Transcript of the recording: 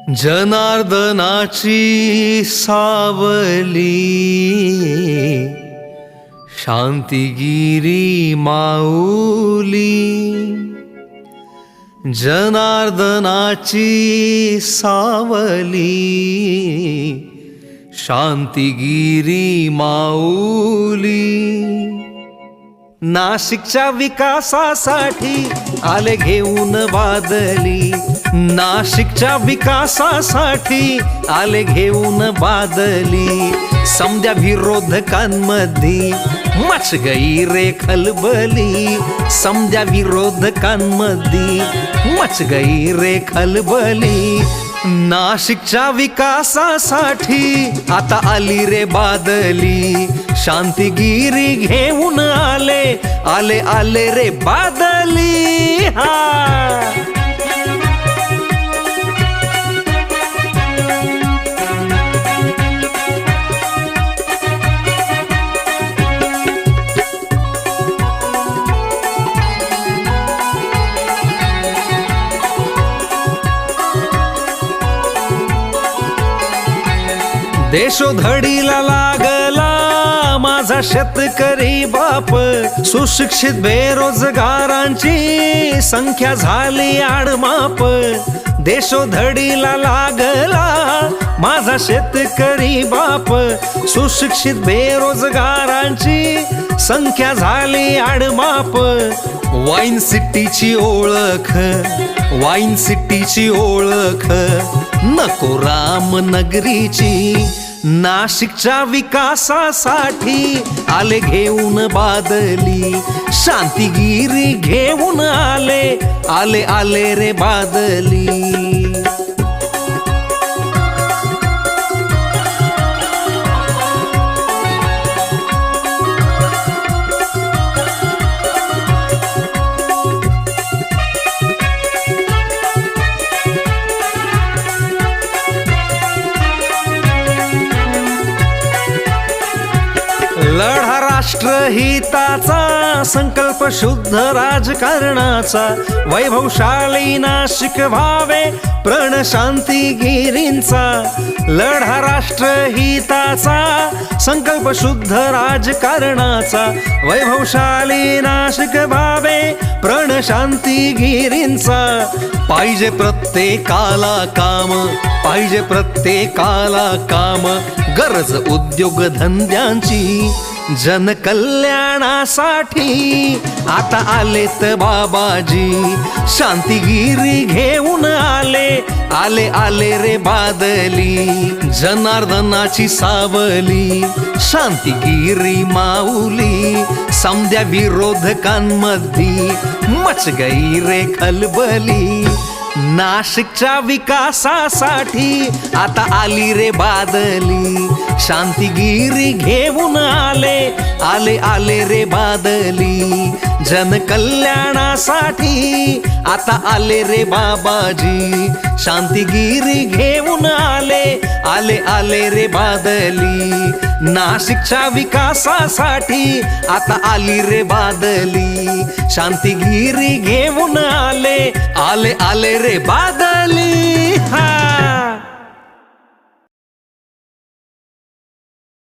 जनार्दनाची सावली शांतिगिरी माऊली, जनार्दनाची सावली शांतिगिरी माऊली. नाशिकच्या विकासासाठी आले घेऊन बादली, नाशिकच्या विकासासाठी आले घेऊन बादली. समद्या विरोधकांमध्ये मच गई रे खलबली, समद्या विरोधकांमध्ये मच गई रे खलबली. नाशिकच्या विकासासाठी आता आली रे बादली, शांतिगिरी घेऊन आले आले आले रे बादली. हा देशोधडीला लागला माझा शेतकरी बाप, सुशिक्षित बेरोजगारांची संख्या झाली आडमाप. देशोधडीला लागला माझा शेतकरी बाप, सुशिक्षित बेरोजगारांची संख्या झाली आडमाप. वाईन सिटीची ओळख, वाईन सिटीची ओळख नको रामनगरीची. नाशिकच्या विकासासाठी आले घेऊन बादली, शांतिगिरी घेऊन आले आले आले रे बादली. लढा राष्ट्रहिताचा, संकल्प शुद्ध राजकारणाचा, वैभवशाली नाशिक व्हावे प्रण शांतिगिरींचा. लढा राष्ट्रहिताचा, संकल्प शुद्ध राजकारणाचा, वैभवशाली नाशिक व्हावे प्रण शांतिगिरींचा. पाहिजे प्रत्येकाला काम, पाहिजे प्रत्येकाला काम, गरज उद्योग धंद्यांची. जनकल्याणासाठी आता आलेत बाबाजी, शांतिगिरी घेऊन आले आले आले रे बादली. जनार्दनाची सावली शांतिगिरी माऊली, समद्या विरोधकांमध्ये मच गई रे खलबली. नाशिकच्या विकासासाठी आता आली रे बादली, शांतिगिरी घेऊन आले आले आले रे बादली. जनकल्याणासाठी आता आले रे बाबाजी, शांतिगिरी घेऊन आले आले आले रे बादली. नाशिकच्या विकासासाठी आता आली रे बादली, शांतिगिरी घेऊन आले आले आले रे बादली. हा